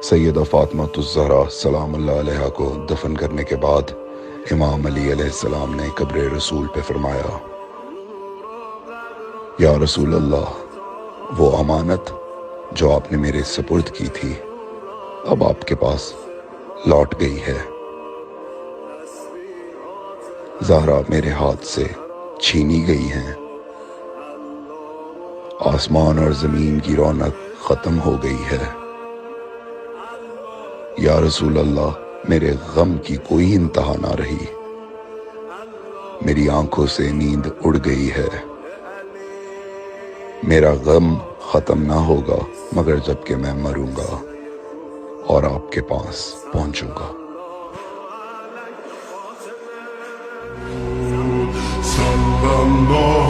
سیدہ فاطمہ الزہرا سلام اللہ علیہا کو دفن کرنے کے بعد امام علی علیہ السلام نے قبر رسول پہ فرمایا، یا رسول اللہ، وہ امانت جو آپ نے میرے سپرد کی تھی اب آپ کے پاس لوٹ گئی ہے۔ زہرا میرے ہاتھ سے چھینی گئی ہیں، آسمان اور زمین کی رونق ختم ہو گئی ہے۔ یا رسول اللہ، میرے غم کی کوئی انتہا نہ رہی، میری آنکھوں سے نیند اڑ گئی ہے۔ میرا غم ختم نہ ہوگا مگر جب کہ میں مروں گا اور آپ کے پاس پہنچوں گا۔ صلی اللہ